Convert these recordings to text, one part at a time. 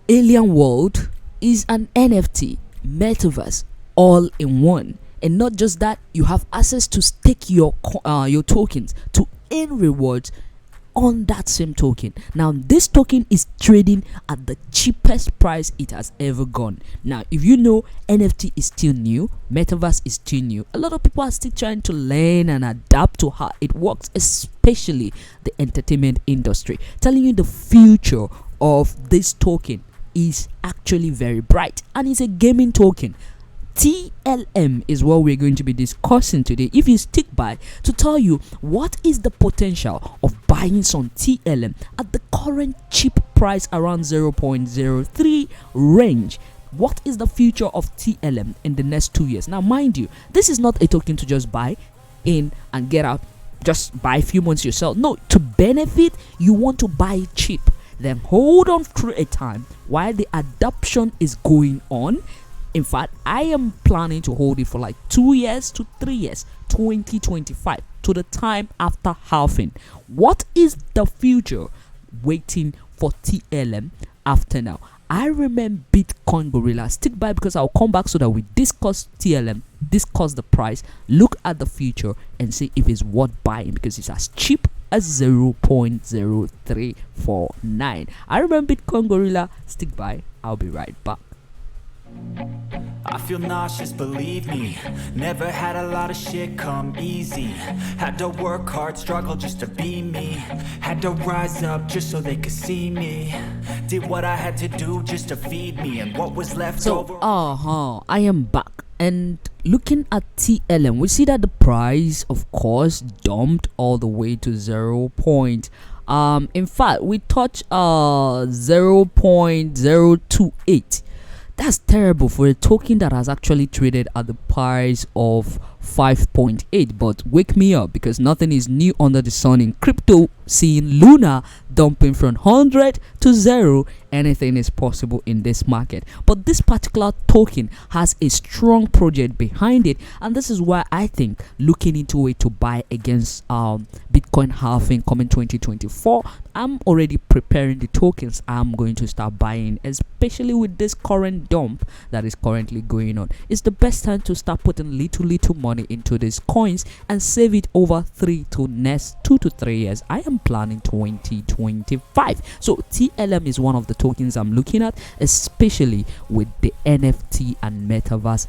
Alien World is an NFT metaverse all in one. And not just that, you have access to stake your tokens to earn rewards on that same token. Now this token is trading at the cheapest price it has ever gone. Now if you know, NFT is still new, metaverse is still new, a lot of people are still trying to learn and adapt to how it works, especially the entertainment industry. Telling you the future of this token is actually very bright, and it's a gaming token. TLM is what we're going to be discussing today. If you stick by to tell you what is the potential of buying some TLM at the current cheap price around 0.03 range. What is the future of TLM in the next 2 years? Now mind you, this is not a token to just buy in and get out, just buy a few months yourself. No, to benefit, you want to buy cheap, then hold on through a time while the adoption is going on. In fact, I am planning to hold it for like 2 years to 3 years, 2025, to the time after halving. What is the future waiting for TLM after now? I remember Bitcoin Gorilla. Stick by, because I'll come back so that we discuss TLM, discuss the price, look at the future, and see if it's worth buying, because it's as cheap as 0.0349. I remember Bitcoin Gorilla. Stick by. I'll be right back. I feel nauseous, believe me. Never had a lot of shit come easy. Had to work hard, struggle just to be me. Had to rise up just so they could see me. Did what I had to do just to feed me, and what was left over. I am back, and looking at TLM, we see that the price, of course, dumped all the way to 0. In fact, we touched 0.028. That's terrible for a token that has actually traded at the price of 5.8. But wake me up, because nothing is new under the sun in crypto. Seeing Luna dumping from 100 to 0, anything is possible in this market. But this particular token has a strong project behind it, and this is why I think looking into it to buy against Bitcoin halving coming 2024, I'm already preparing the tokens I'm going to start buying, especially with this current dump that is currently going on. It's the best time to start putting little money into these coins and save it over 3 to next 2 to 3 years. I am planning 2025. So TLM is one of the tokens I'm looking at, especially with the NFT and metaverse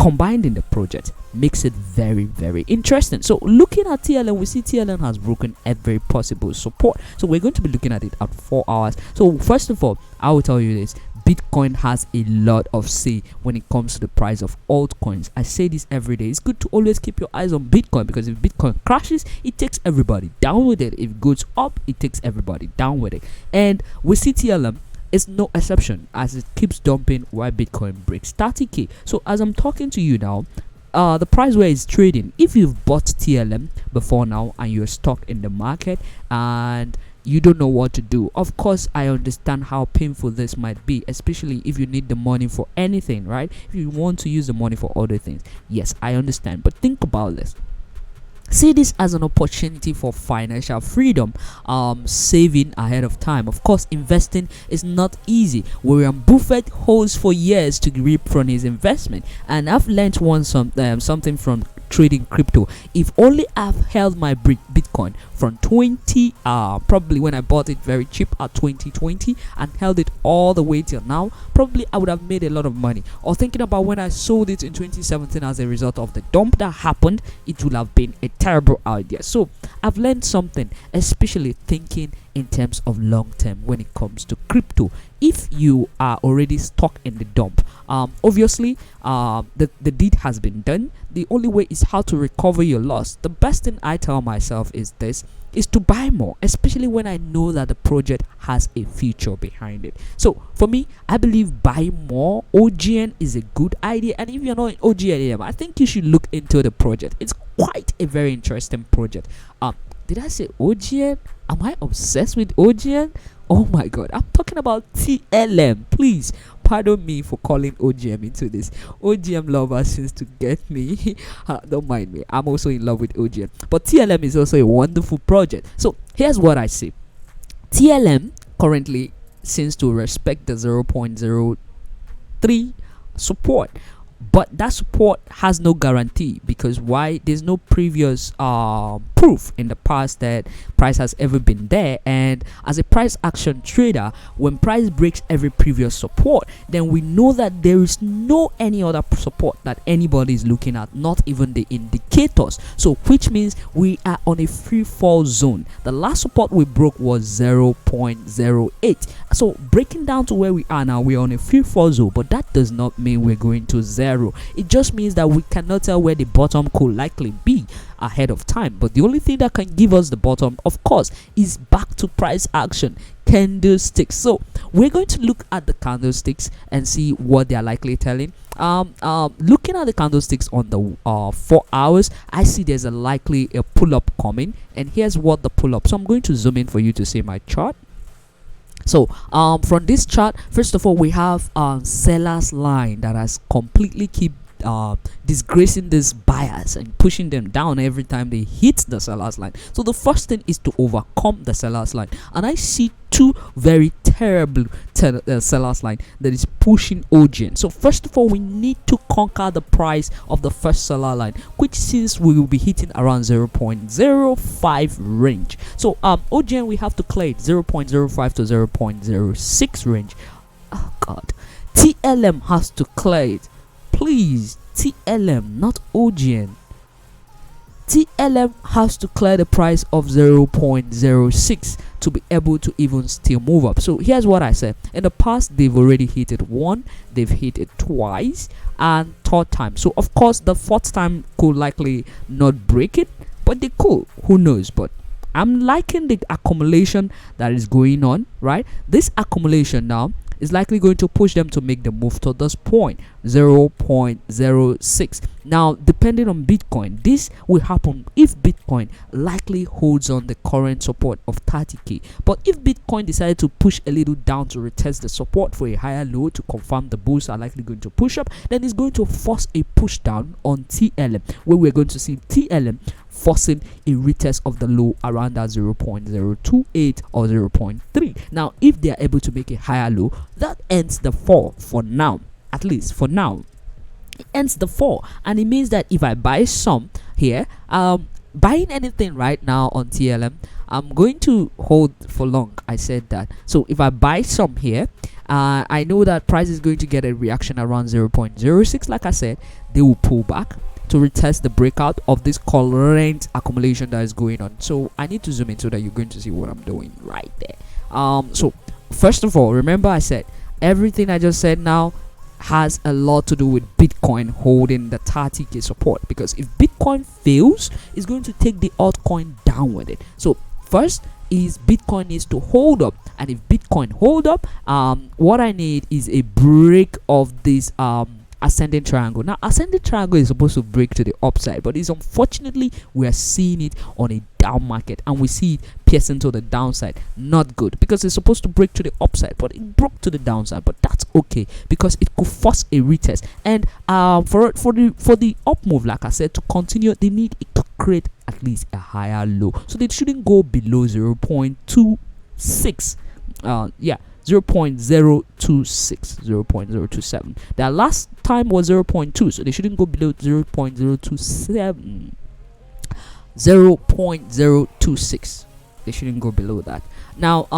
combined in the project. Makes it very interesting. So looking at TLM, we see TLM has broken every possible support, so we're going to be looking at it at 4 hours. So first of all, I will tell you this: Bitcoin has a lot of say when it comes to the price of altcoins. I say this every day. It's good to always keep your eyes on Bitcoin, because if Bitcoin crashes, it takes everybody down with it. If it goes up, it takes everybody down with it. And we see TLM is no exception, as it keeps dumping while Bitcoin breaks 30k. So as I'm talking to you now, the price where it's trading, if you've bought TLM before now and you're stuck in the market and you don't know what to do, of course I understand how painful this might be, especially if you need the money for anything, right? If you want to use the money for other things, yes, I understand. But think about this: see this as an opportunity for financial freedom, saving ahead of time. Of course, investing is not easy. Warren Buffett holds for years to reap from his investment, and I've learned something from trading crypto. If only I've held my Bitcoin from 20, probably when I bought it very cheap at 2020, and held it all the way till now, probably I would have made a lot of money. Or thinking about when I sold it in 2017 as a result of the dump that happened, it would have been a terrible idea. So I've learned something, especially thinking in terms of long term when it comes to crypto. If you are already stuck in the dump, obviously the deed has been done. The only way is how to recover your loss. The best thing I tell myself is to buy more, especially when I know that the project has a future behind it. So for me, I believe buying more OGN is a good idea. And if you're not in OGN, I think you should look into the project. It's quite a very interesting project. Did I say OGN? Am I obsessed with OGN? Oh my god, I'm talking about TLM. Please pardon me for calling OGM into this. OGM lovers seems to get me. Don't mind me, I'm also in love with OGM. But TLM is also a wonderful project. So here's what I say: TLM currently seems to respect the 0.03 support, but that support has no guarantee. Because why? There's no previous proof in the past that price has ever been there. And as a price action trader, when price breaks every previous support, then we know that there is no any other support that anybody is looking at, not even the indicators. So which means we are on a free fall zone. The last support we broke was 0.08. So breaking down to where we are now, we're on a free fall zone, but that does not mean we're going to zero. It just means that we cannot tell where the bottom could likely be ahead of time. But the only thing that can give us the bottom, of course, is back to price action, candlesticks. So we're going to look at the candlesticks and see what they are likely telling. Looking at the candlesticks on the 4 hours, I see there's a likely a pull-up coming, and here's what the pull-up. So I'm going to zoom in for you to see my chart. So from this chart, first of all, we have seller's line that has completely keep disgracing these buyers and pushing them down every time they hit the seller's line. So the first thing is to overcome the seller's line, and I see two very terrible seller's line that is pushing OGN. So first of all, we need to conquer the price of the first seller line, which since we will be hitting around 0.05 range. So OGN, we have to clear it 0.05 to 0.06 range. Oh god. TLM has to clear it. Please, TLM, not OGN. TLM has to clear the price of 0.06 to be able to even still move up. So here's what I said. In the past, they've already hit it once, they've hit it twice, and third time. So of course, the fourth time could likely not break it, but they could. Who knows? But I'm liking the accumulation that is going on, right? This accumulation now is likely going to push them to make the move to this point, 0.06. Now, depending on Bitcoin, this will happen if Bitcoin likely holds on the current support of 30k. But if Bitcoin decided to push a little down to retest the support for a higher low to confirm the bulls are likely going to push up, then it's going to force a push down on TLM, where we're going to see TLM forcing a retest of the low around that 0.028 or 0.3. Now, if they are able to make a higher low, that ends the fall for now. At least for now, it ends the fall, and it means that if I buy some here, buying anything right now on TLM, I'm going to hold for long. I said that. So if I buy some here, I know that price is going to get a reaction around 0.06. Like I said, they will pull back to retest the breakout of this current accumulation that is going on. So I need to zoom in so that you're going to see what I'm doing right there. So first of all, remember I said everything I just said now has a lot to do with Bitcoin holding the 30k support, because if Bitcoin fails, it's going to take the altcoin down with it. So first is Bitcoin needs to hold up, and if Bitcoin hold up, what I need is a break of this ascending triangle. Now ascending triangle is supposed to break to the upside, but it's unfortunately we are seeing it on a down market, and we see it piercing to the downside. Not good, because it's supposed to break to the upside, but it broke to the downside. But that's okay, because it could force a retest. And for the up move, like I said, to continue, they need it to create at least a higher low, so they shouldn't go below 0.26. 0.026, 0.027. Their last time was 0.2, so they shouldn't go below 0.027. 0.026. They shouldn't go below that. Now,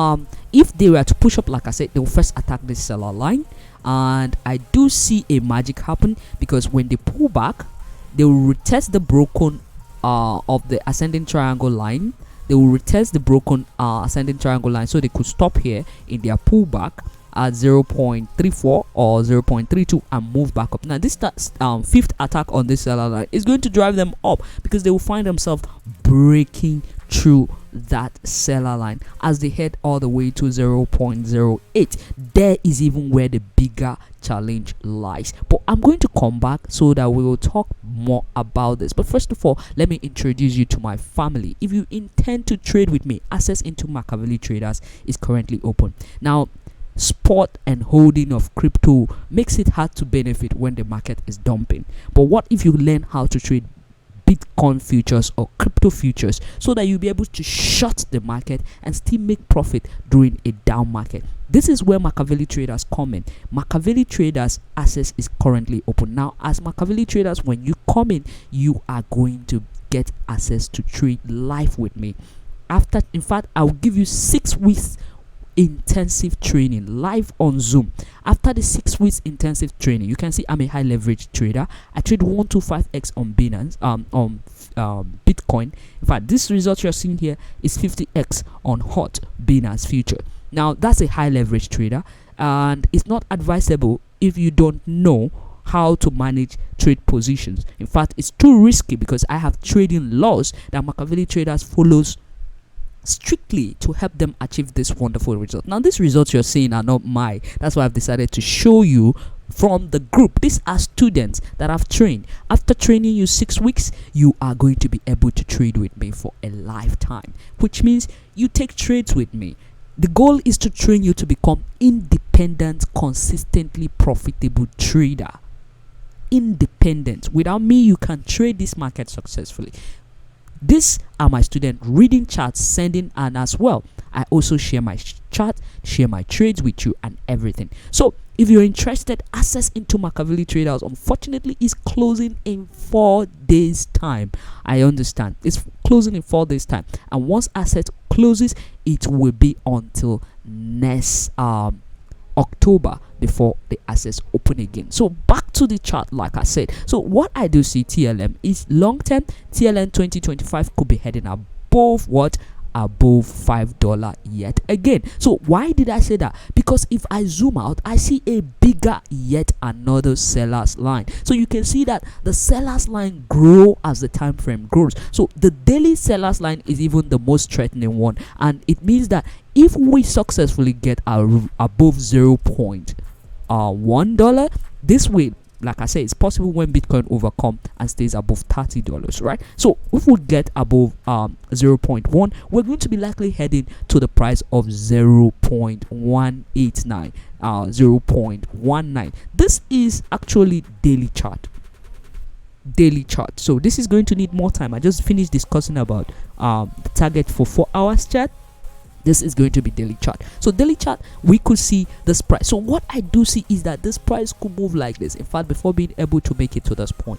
if they were to push up, like I said, they will first attack this seller line, and I do see a magic happen, because when they pull back, they will retest the broken of the ascending triangle line. They will retest the broken ascending triangle line, so they could stop here in their pullback at 0.34 or 0.32 and move back up. Now this fifth attack on this seller line is going to drive them up, because they will find themselves breaking through that seller line as they head all the way to 0.08. There is even where the bigger challenge lies, but I'm going to come back so that we will talk more about this. But first of all, let me introduce you to my family. If you intend to trade with me, access into Makaveli Traders is currently open. Now, spot and holding of crypto makes it hard to benefit when the market is dumping, but what if you learn how to trade Bitcoin futures or crypto futures, so that you'll be able to short the market and still make profit during a down market. This is where Makaveli traders come in. Makaveli traders access is currently open. Now, as Makaveli traders, when you come in, you are going to get access to trade live with me. In fact, I'll give you 6 weeks intensive training live on Zoom. After the 6 weeks intensive training, you can see I'm a high leverage trader. I trade 125x on Binance, on Bitcoin. In fact, this result you're seeing here is 50x on hot Binance future. Now, that's a high leverage trader, and it's not advisable if you don't know how to manage trade positions. In fact, it's too risky because I have trading laws that Makaveli traders follows strictly to help them achieve this wonderful result. Now, these results you're seeing are not mine. That's why I've decided to show you from the group. These are students that I've trained. After training you 6 weeks, you are going to be able to trade with me for a lifetime, which means you take trades with me. The goal is to train you to become independent, consistently profitable trader. Independent. Without me, you can trade this market successfully. These are my student reading charts, sending, and as well, I also share my chart, share my trades with you and everything. So if you're interested, access into Makaveli traders unfortunately is closing in 4 days time. I understand it's closing in 4 days time, and once asset closes, it will be until next October before the assets open again. So back to the chart, like I said. So what I do see TLM is long term. TLM 2025 could be heading above what? Above $5 yet again. So why did I say that? Because if I zoom out, I see a bigger yet another seller's line. So you can see that the seller's line grow as the time frame grows. So the daily seller's line is even the most threatening one, and it means that if we successfully get above $0.1, this way, like I say, it's possible when Bitcoin overcome and stays above $30, right? So if we get above 0.1, we're going to be likely heading to the price of 0.189, 0.19. This is actually daily chart. So this is going to need more time. I just finished discussing about the target for 4 hours chart. This is going to be daily chart. So daily chart, we could see this price. So what I do see is that this price could move like this. In fact, before being able to make it to this point,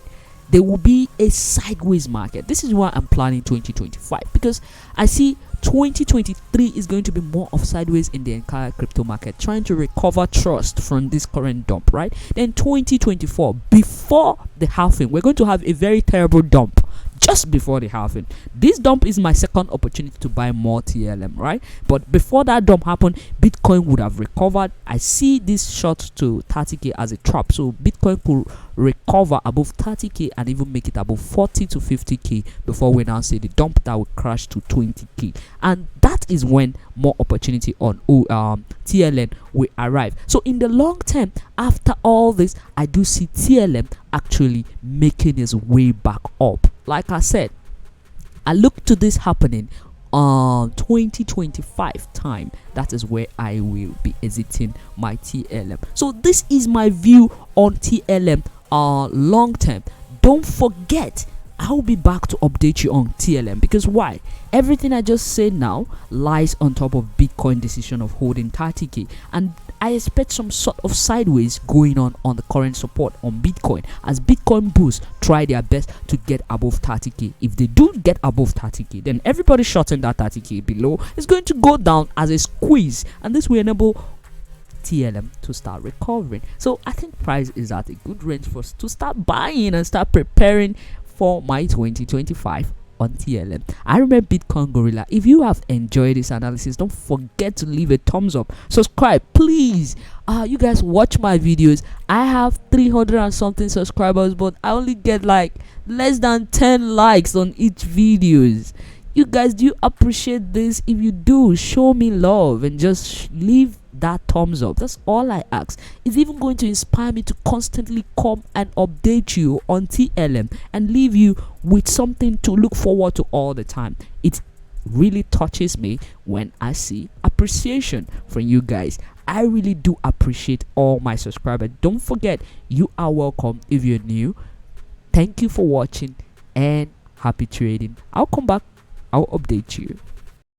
there will be a sideways market. This is why I'm planning 2025, because I see 2023 is going to be more of sideways in the entire crypto market, trying to recover trust from this current dump, right? Then 2024, before the halving, we're going to have a very terrible dump. Just before the halving, this dump is my second opportunity to buy more TLM, right? But before that dump happened, Bitcoin would have recovered. I see this short to 30k as a trap, so Bitcoin could recover above 30k and even make it above 40 to 50k before we now see the dump that will crash to 20k, and that is when more opportunity on TLM will arrive. So in the long term, after all this, I do see TLM actually making its way back up. Like I said, I look to this happening 2025 time. That is where I will be exiting my TLM. So this is my view on TLM long term. Don't forget, I'll be back to update you on TLM, because why? Everything I just said now lies on top of Bitcoin decision of holding 30k, and I expect some sort of sideways going on the current support on Bitcoin as Bitcoin bulls try their best to get above 30k. If they do get above 30k, then everybody shorting that 30k below is going to go down as a squeeze, and this will enable TLM to start recovering. So I think price is at a good range for us to start buying and start preparing for my 2025 on TLM. I remember Bitcoin Gorilla. If you have enjoyed this analysis, don't forget to leave a thumbs up, subscribe, please. You guys watch my videos. I have 300 and something subscribers, but I only get like less than 10 likes on each videos. You guys, do you appreciate this? If you do, show me love and just leave that thumbs up. That's all I ask. It's even going to inspire me to constantly come and update you on TLM and leave you with something to look forward to all the time. It really touches me when I see appreciation from you guys. I really do appreciate all my subscribers. Don't forget, you are welcome if you're new. Thank you for watching. and happy trading. I'll come back, I'll update you.